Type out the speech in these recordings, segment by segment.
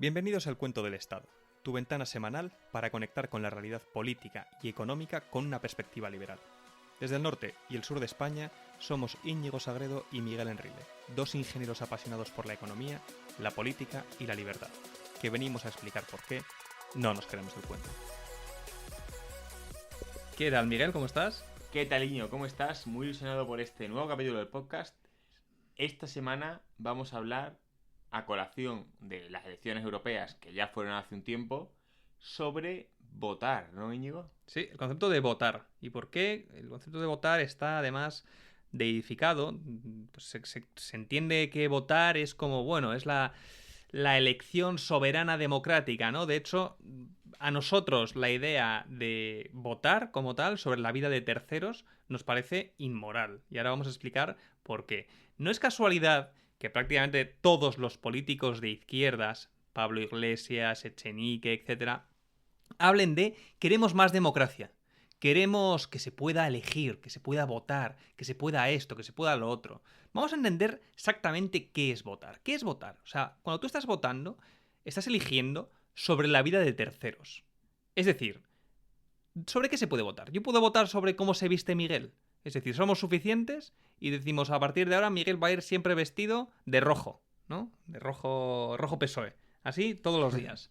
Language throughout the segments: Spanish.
Bienvenidos al Cuento del Estado, tu ventana semanal para conectar con la realidad política y económica con una perspectiva liberal. Desde el norte y el sur de España somos Íñigo Sagredo y Miguel Enrile, dos ingenieros apasionados por la economía, la política y la libertad, que venimos a explicar por qué no nos queremos el cuento. ¿Qué tal, Miguel? ¿Cómo estás? ¿Qué tal, Iñigo? ¿Cómo estás? Muy ilusionado por este nuevo capítulo del podcast. Esta semana vamos a hablar, a colación de las elecciones europeas que ya fueron hace un tiempo, sobre votar, ¿no, Íñigo? Sí, el concepto de votar. ¿Y por qué? El concepto de votar está además deidificado. Pues se entiende que votar es como, bueno, es la elección soberana democrática, ¿no? De hecho, a nosotros la idea de votar como tal sobre la vida de terceros nos parece inmoral. Y ahora vamos a explicar por qué. No es casualidad que prácticamente todos los políticos de izquierdas, Pablo Iglesias, Echenique, etcétera, hablen de queremos más democracia. Queremos que se pueda elegir, que se pueda votar, que se pueda esto, que se pueda lo otro. Vamos a entender exactamente qué es votar. ¿Qué es votar? O sea, cuando tú estás votando, estás eligiendo sobre la vida de terceros. Es decir, ¿sobre qué se puede votar? Yo puedo votar sobre cómo se viste Miguel. Es decir, somos suficientes y decimos a partir de ahora Miguel va a ir siempre vestido de rojo, ¿no? De rojo PSOE. Así todos los días.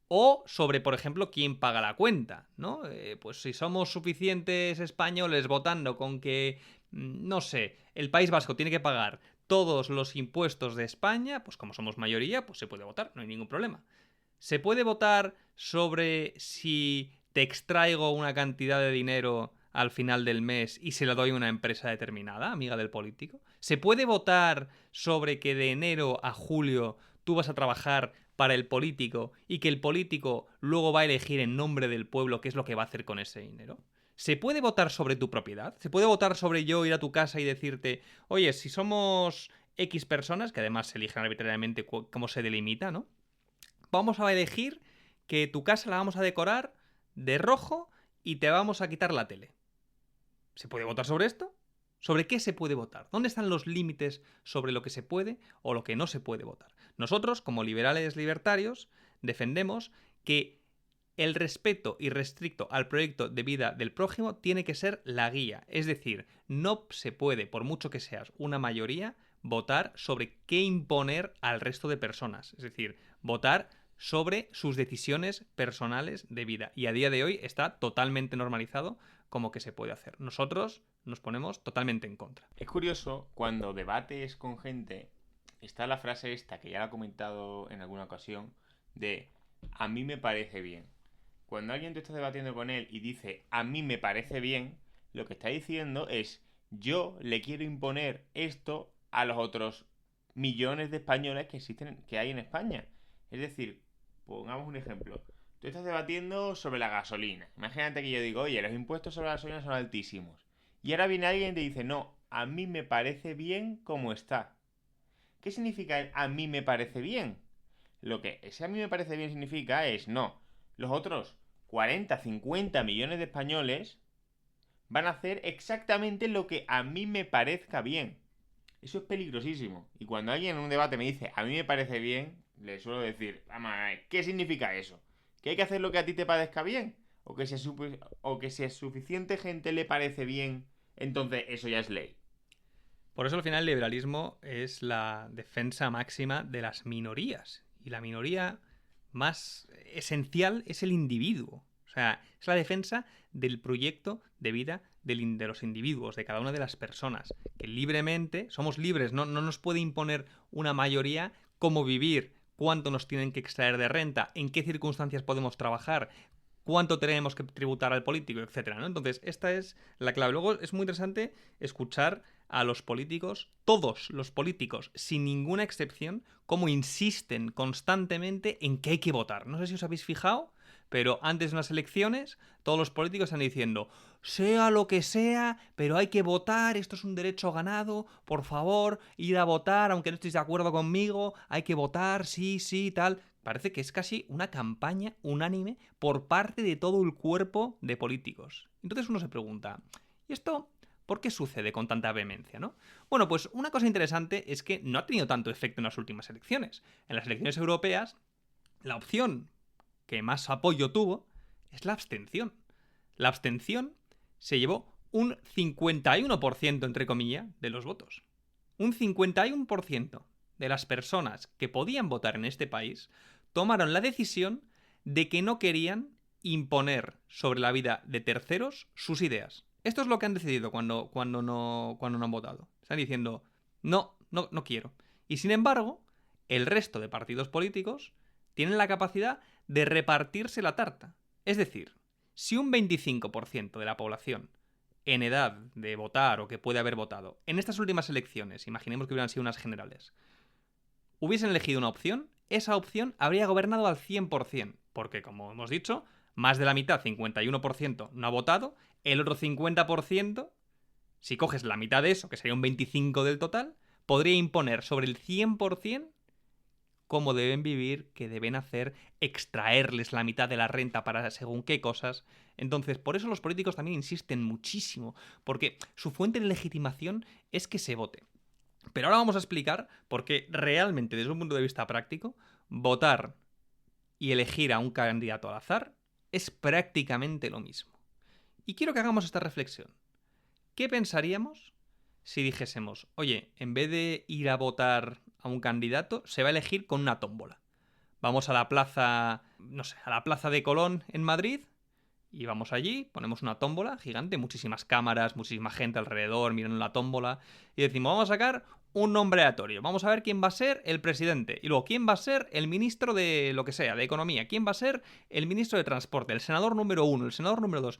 O sobre, por ejemplo, quién paga la cuenta, ¿no? Pues si somos suficientes españoles votando con que, no sé, el País Vasco tiene que pagar todos los impuestos de España, pues como somos mayoría, pues se puede votar, no hay ningún problema. ¿Se puede votar sobre si te extraigo una cantidad de dinero al final del mes y se la doy a una empresa determinada, amiga del político? ¿Se puede votar sobre que de enero a julio tú vas a trabajar para el político y que el político luego va a elegir en nombre del pueblo qué es lo que va a hacer con ese dinero? ¿Se puede votar sobre tu propiedad? ¿Se puede votar sobre yo ir a tu casa y decirte, oye, si somos X personas, que además se eligen arbitrariamente cómo se delimita, ¿no? Vamos a elegir que tu casa la vamos a decorar de rojo y te vamos a quitar la tele. ¿Se puede votar sobre esto? ¿Sobre qué se puede votar? ¿Dónde están los límites sobre lo que se puede o lo que no se puede votar? Nosotros, como liberales libertarios, defendemos que el respeto irrestricto al proyecto de vida del prójimo tiene que ser la guía. Es decir, no se puede, por mucho que seas una mayoría, votar sobre qué imponer al resto de personas. Es decir, votar sobre sus decisiones personales de vida. Y a día de hoy está totalmente normalizado como que se puede hacer. Nosotros nos ponemos totalmente en contra. Es curioso, cuando debates con gente, está la frase esta, que ya la he comentado en alguna ocasión, de a mí me parece bien. Cuando alguien te está debatiendo con él y dice a mí me parece bien, lo que está diciendo es yo le quiero imponer esto a los otros millones de españoles que existen, que hay en España. Es decir, pongamos un ejemplo. Tú estás debatiendo sobre la gasolina. Imagínate que yo digo, oye, los impuestos sobre la gasolina son altísimos. Y ahora viene alguien y te dice, no, a mí me parece bien como está. ¿Qué significa el a mí me parece bien? Lo que ese a mí me parece bien significa es, no, los otros 40, 50 millones de españoles van a hacer exactamente lo que a mí me parezca bien. Eso es peligrosísimo. Y cuando alguien en un debate me dice, a mí me parece bien, le suelo decir, vamos a ver, ¿qué significa eso? ¿Que hay que hacer lo que a ti te parezca bien? ¿O que si a suficiente gente le parece bien, entonces eso ya es ley? Por eso al final el liberalismo es la defensa máxima de las minorías. Y la minoría más esencial es el individuo. O sea, es la defensa del proyecto de vida de los individuos, de cada una de las personas. Que libremente, somos libres, no nos puede imponer una mayoría cómo vivir, cuánto nos tienen que extraer de renta, en qué circunstancias podemos trabajar, cuánto tenemos que tributar al político, etcétera, ¿no? Entonces, esta es la clave. Luego es muy interesante escuchar a los políticos, todos los políticos, sin ninguna excepción, cómo insisten constantemente en que hay que votar. No sé si os habéis fijado, pero antes de unas elecciones, todos los políticos están diciendo, sea lo que sea, pero hay que votar, esto es un derecho ganado, por favor, ir a votar, aunque no estéis de acuerdo conmigo, hay que votar, sí, sí, tal. Parece que es casi una campaña unánime por parte de todo el cuerpo de políticos. Entonces uno se pregunta, ¿y esto por qué sucede con tanta vehemencia, no? Bueno, pues una cosa interesante es que no ha tenido tanto efecto en las últimas elecciones. En las elecciones europeas, La opción que más apoyo tuvo es la abstención. La abstención se llevó un 51%, entre comillas, de los votos. Un 51% de las personas que podían votar en este país tomaron la decisión de que no querían imponer sobre la vida de terceros sus ideas. Esto es lo que han decidido cuando no han votado. Están diciendo, no quiero. Y sin embargo, el resto de partidos políticos tienen la capacidad de repartirse la tarta. Es decir, si un 25% de la población en edad de votar o que puede haber votado en estas últimas elecciones, imaginemos que hubieran sido unas generales, hubiesen elegido una opción, esa opción habría gobernado al 100%, porque como hemos dicho, más de la mitad, 51%, no ha votado, el otro 50%, si coges la mitad de eso, que sería un 25% del total, podría imponer sobre el 100% cómo deben vivir, qué deben hacer, extraerles la mitad de la renta para según qué cosas. Entonces, por eso los políticos también insisten muchísimo, porque su fuente de legitimación es que se vote. Pero ahora vamos a explicar por qué realmente, desde un punto de vista práctico, votar y elegir a un candidato al azar es prácticamente lo mismo. Y quiero que hagamos esta reflexión. ¿Qué pensaríamos si dijésemos, oye, en vez de ir a votar a un candidato, se va a elegir con una tómbola? Vamos a la plaza, no sé, a la plaza de Colón en Madrid y vamos allí, ponemos una tómbola gigante, muchísimas cámaras, muchísima gente alrededor mirando la tómbola y decimos, vamos a sacar un nombre aleatorio, vamos a ver quién va a ser el presidente y luego quién va a ser el ministro de lo que sea, de economía, quién va a ser el ministro de transporte, el senador número 1, el senador número 2.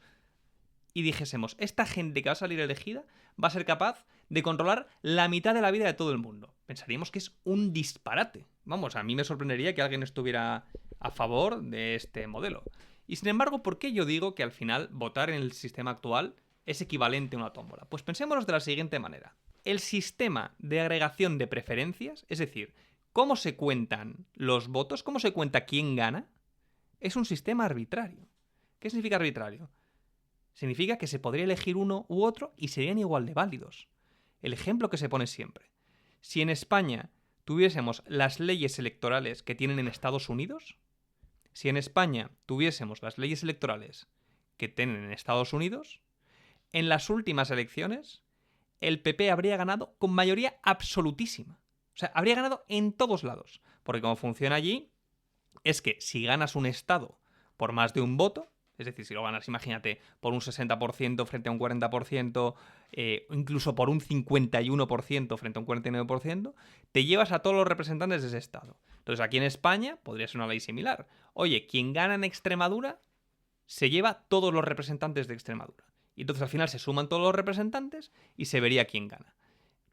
Y dijésemos, esta gente que va a salir elegida va a ser capaz de controlar la mitad de la vida de todo el mundo. Pensaríamos que es un disparate. Vamos, a mí me sorprendería que alguien estuviera a favor de este modelo. Y sin embargo, ¿por qué yo digo que al final votar en el sistema actual es equivalente a una tómbola? Pues pensémonos de la siguiente manera. El sistema de agregación de preferencias, es decir, cómo se cuentan los votos, cómo se cuenta quién gana, es un sistema arbitrario. ¿Qué significa arbitrario? Significa que se podría elegir uno u otro y serían igual de válidos. El ejemplo que se pone siempre. Si en España tuviésemos las leyes electorales que tienen en Estados Unidos, si en España tuviésemos las leyes electorales que tienen en Estados Unidos, en las últimas elecciones el PP habría ganado con mayoría absolutísima. O sea, habría ganado en todos lados. Porque como funciona allí, es que si ganas un estado por más de un voto, es decir, si lo ganas, imagínate, por un 60% frente a un 40%, incluso por un 51% frente a un 49%, te llevas a todos los representantes de ese estado. Entonces, aquí en España podría ser una ley similar. Oye, quien gana en Extremadura se lleva todos los representantes de Extremadura. Y entonces al final se suman todos los representantes y se vería quién gana.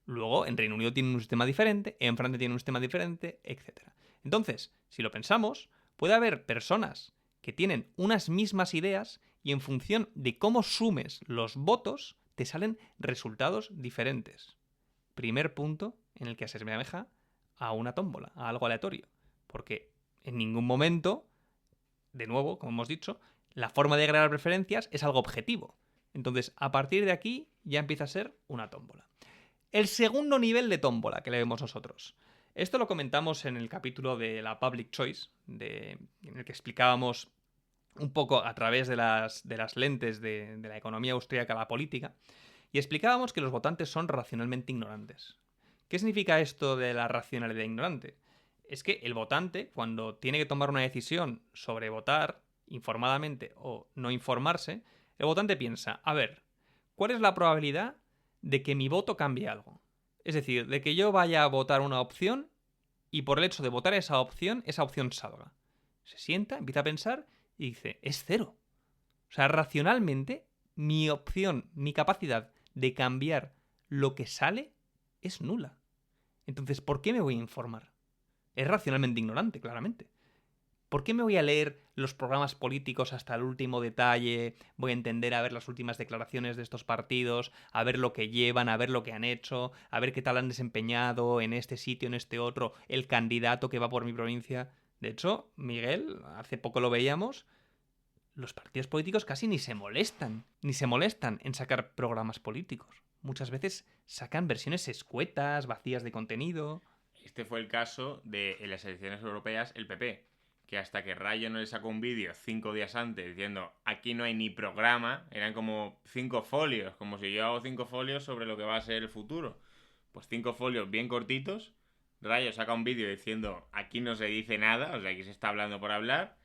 Luego, en Reino Unido tiene un sistema diferente, en Francia tiene un sistema diferente, etc. Entonces, si lo pensamos, puede haber personas que tienen unas mismas ideas y en función de cómo sumes los votos, te salen resultados diferentes. Primer punto en el que se asemeja a una tómbola, a algo aleatorio. Porque en ningún momento, de nuevo, como hemos dicho, la forma de agregar preferencias es algo objetivo. Entonces, a partir de aquí ya empieza a ser una tómbola. El segundo nivel de tómbola que le vemos nosotros. Esto lo comentamos en el capítulo de la Public Choice, en el que explicábamos un poco a través de las lentes de la economía austríaca a la política, y explicábamos que los votantes son racionalmente ignorantes. ¿Qué significa esto de la racionalidad ignorante? Es que el votante, cuando tiene que tomar una decisión sobre votar informadamente o no informarse, el votante piensa, a ver, ¿cuál es la probabilidad de que mi voto cambie algo? Es decir, de que yo vaya a votar una opción y por el hecho de votar esa opción salga. Se sienta, empieza a pensar y dice, es cero. O sea, racionalmente, mi opción, mi capacidad de cambiar lo que sale es nula. Entonces, ¿por qué me voy a informar? Es racionalmente ignorante, claramente. ¿Por qué me voy a leer los programas políticos hasta el último detalle? Voy a entender a ver las últimas declaraciones de estos partidos, a ver lo que llevan, a ver lo que han hecho, a ver qué tal han desempeñado en este sitio, en este otro, el candidato que va por mi provincia. De hecho, Miguel, hace poco lo veíamos, los partidos políticos casi ni se molestan en sacar programas políticos. Muchas veces sacan versiones escuetas, vacías de contenido. Este fue el caso de en las elecciones europeas el PP, que hasta que Rayo no le sacó un vídeo 5 días antes diciendo aquí no hay ni programa, eran como 5 folios, como si yo hago 5 folios sobre lo que va a ser el futuro. Pues 5 folios bien cortitos, Rayo saca un vídeo diciendo aquí no se dice nada, o sea, aquí se está hablando por hablar,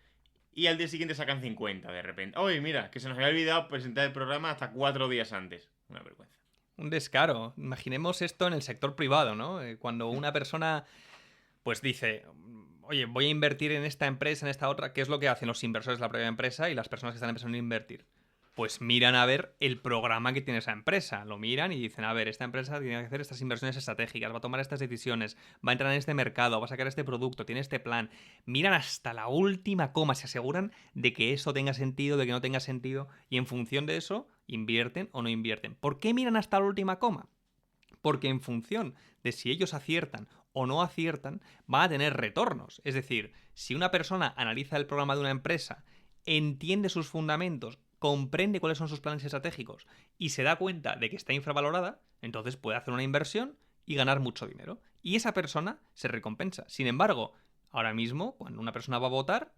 y al día siguiente sacan 50 de repente. ¡Oye, mira! Que se nos había olvidado presentar el programa hasta 4 días antes. Una vergüenza. Un descaro. Imaginemos esto en el sector privado, ¿no? Cuando una persona pues dice, oye, voy a invertir en esta empresa, en esta otra, ¿qué es lo que hacen los inversores de la propia empresa y las personas que están empezando a invertir? Pues miran a ver el programa que tiene esa empresa. Lo miran y dicen, a ver, esta empresa tiene que hacer estas inversiones estratégicas, va a tomar estas decisiones, va a entrar en este mercado, va a sacar este producto, tiene este plan. Miran hasta la última coma, se aseguran de que eso tenga sentido, de que no tenga sentido, y en función de eso, invierten o no invierten. ¿Por qué miran hasta la última coma? Porque en función de si ellos aciertan o no aciertan, van a tener retornos. Es decir, si una persona analiza el programa de una empresa, entiende sus fundamentos, comprende cuáles son sus planes estratégicos y se da cuenta de que está infravalorada, entonces puede hacer una inversión y ganar mucho dinero. Y esa persona se recompensa. Sin embargo, ahora mismo, cuando una persona va a votar,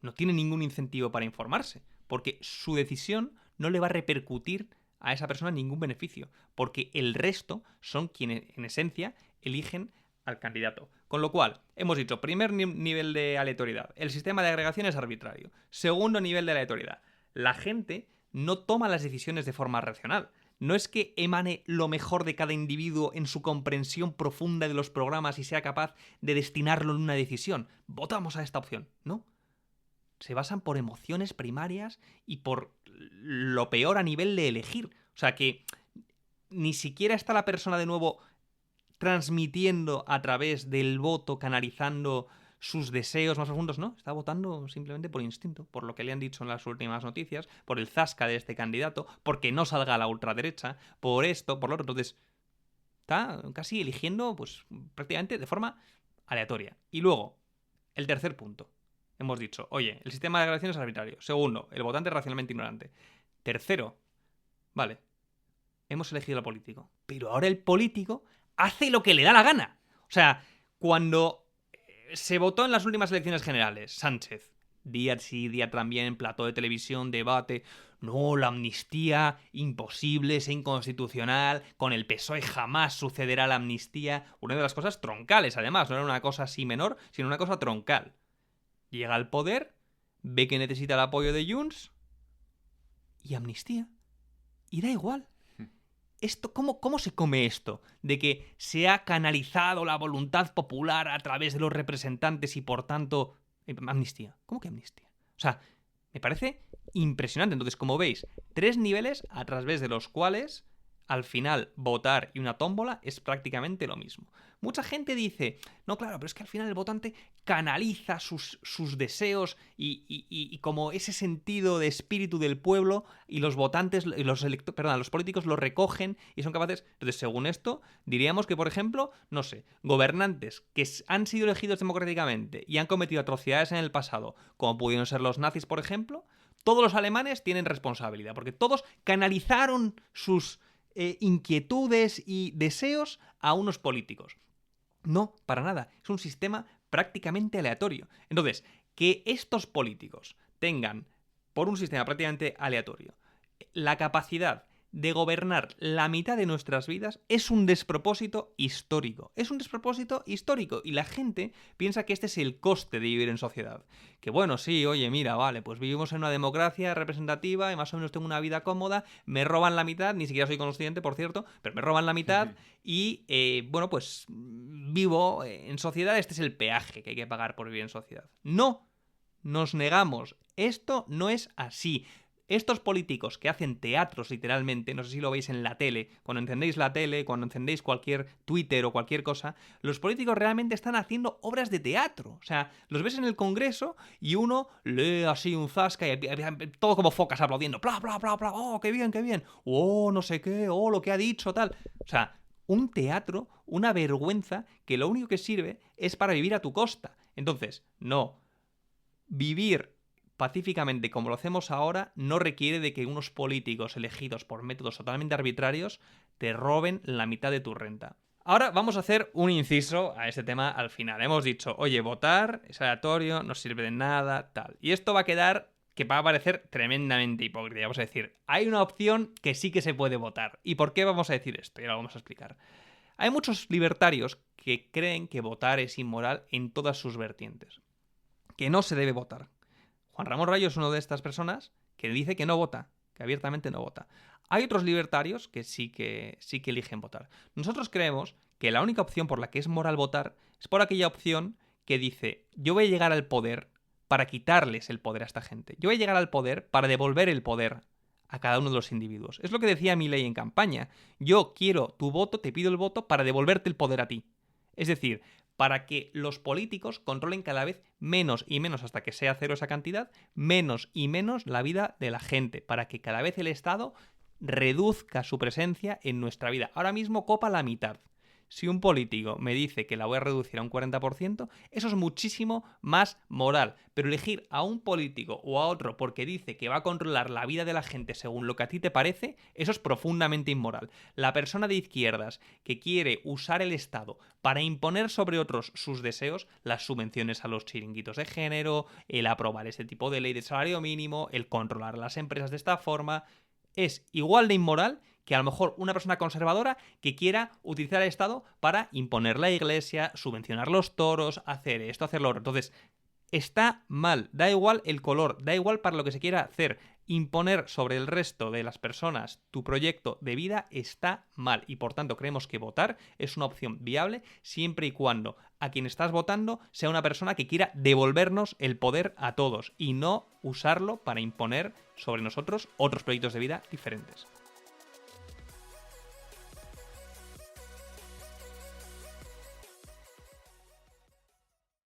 no tiene ningún incentivo para informarse, porque su decisión no le va a repercutir a esa persona ningún beneficio, porque el resto son quienes, en esencia, eligen al candidato. Con lo cual, hemos dicho, primer nivel de aleatoriedad, el sistema de agregación es arbitrario. Segundo nivel de aleatoriedad, la gente no toma las decisiones de forma racional. No es que emane lo mejor de cada individuo en su comprensión profunda de los programas y sea capaz de destinarlo en una decisión. Votamos a esta opción, ¿no? Se basan por emociones primarias y por lo peor a nivel de elegir. O sea que ni siquiera está la persona de nuevo transmitiendo a través del voto, canalizando sus deseos más profundos, no, está votando simplemente por instinto, por lo que le han dicho en las últimas noticias, por el zasca de este candidato, porque no salga a la ultraderecha, por esto, por lo otro. Entonces, está casi eligiendo, pues, prácticamente de forma aleatoria. Y luego, el tercer punto. Hemos dicho, oye, el sistema de agregación es arbitrario. Segundo, el votante es racionalmente ignorante. Tercero, vale, hemos elegido al político. Pero ahora el político hace lo que le da la gana. O sea, cuando se votó en las últimas elecciones generales, Sánchez, día sí, día también, plató de televisión, debate, no, la amnistía, imposible, es inconstitucional, con el PSOE jamás sucederá la amnistía. Una de las cosas troncales, además, no era una cosa así menor, sino una cosa troncal. Llega al poder, ve que necesita el apoyo de Junts y amnistía. Y da igual. Esto, ¿cómo se come esto? De que se ha canalizado la voluntad popular a través de los representantes y por tanto... amnistía. ¿Cómo que amnistía? O sea, me parece impresionante. Entonces, como veis, 3 niveles a través de los cuales al final votar y una tómbola es prácticamente lo mismo. Mucha gente dice, no, claro, pero es que al final el votante canaliza sus deseos y como ese sentido de espíritu del pueblo y los votantes, los políticos lo recogen y son capaces... Entonces, según esto, diríamos que, por ejemplo, no sé, gobernantes que han sido elegidos democráticamente y han cometido atrocidades en el pasado, como pudieron ser los nazis, por ejemplo, todos los alemanes tienen responsabilidad, porque todos canalizaron sus inquietudes y deseos a unos políticos. No, para nada. Es un sistema prácticamente aleatorio. Entonces, que estos políticos tengan, por un sistema prácticamente aleatorio, la capacidad de gobernar la mitad de nuestras vidas es un despropósito histórico. Es un despropósito histórico. Y la gente piensa que este es el coste de vivir en sociedad. Que bueno, sí, oye, mira, vale, pues vivimos en una democracia representativa y más o menos tengo una vida cómoda, me roban la mitad, ni siquiera soy consciente, por cierto, pero me roban la mitad y, bueno, pues vivo en sociedad, este es el peaje que hay que pagar por vivir en sociedad. No, nos negamos. Esto no es así. Estos políticos que hacen teatros literalmente, no sé si lo veis en la tele, cuando encendéis la tele, cuando encendéis cualquier Twitter o cualquier cosa, los políticos realmente están haciendo obras de teatro. O sea, los ves en el Congreso y uno lee así un zasca y todo como focas aplaudiendo, bla, bla, bla, bla, oh, qué bien, oh, no sé qué, oh, lo que ha dicho, tal. O sea, un teatro, una vergüenza que lo único que sirve es para vivir a tu costa. Entonces, no. Vivir pacíficamente como lo hacemos ahora no requiere de que unos políticos elegidos por métodos totalmente arbitrarios te roben la mitad de tu renta. Ahora vamos a hacer un inciso a este tema al final. Hemos dicho, oye, votar es aleatorio, no sirve de nada, tal. Y esto va a quedar que va a parecer tremendamente hipócrita. Vamos a decir, hay una opción que sí que se puede votar. ¿Y por qué vamos a decir esto? Y ahora lo vamos a explicar. Hay muchos libertarios que creen que votar es inmoral en todas sus vertientes. Que no se debe votar. Juan Ramón Rayo es una de estas personas que dice que no vota, que abiertamente no vota. Hay otros libertarios que sí que eligen votar. Nosotros creemos que la única opción por la que es moral votar es por aquella opción que dice, yo voy a llegar al poder para quitarles el poder a esta gente. Yo voy a llegar al poder para devolver el poder a cada uno de los individuos. Es lo que decía Milei en campaña. Yo quiero tu voto, te pido el voto para devolverte el poder a ti. Es decir, para que los políticos controlen cada vez menos y menos, hasta que sea cero esa cantidad, menos y menos la vida de la gente, para que cada vez el Estado reduzca su presencia en nuestra vida. Ahora mismo copa la mitad. Si un político me dice que la voy a reducir a un 40%, eso es muchísimo más moral. Pero elegir a un político o a otro porque dice que va a controlar la vida de la gente según lo que a ti te parece, eso es profundamente inmoral. La persona de izquierdas que quiere usar el Estado para imponer sobre otros sus deseos, las subvenciones a los chiringuitos de género, el aprobar este tipo de ley de salario mínimo, el controlar las empresas de esta forma, es igual de inmoral que a lo mejor una persona conservadora que quiera utilizar el Estado para imponer la iglesia, subvencionar los toros, hacer esto, hacer lo otro. Entonces, está mal, da igual el color, da igual para lo que se quiera hacer. Imponer sobre el resto de las personas tu proyecto de vida está mal y por tanto creemos que votar es una opción viable siempre y cuando a quien estás votando sea una persona que quiera devolvernos el poder a todos y no usarlo para imponer sobre nosotros otros proyectos de vida diferentes.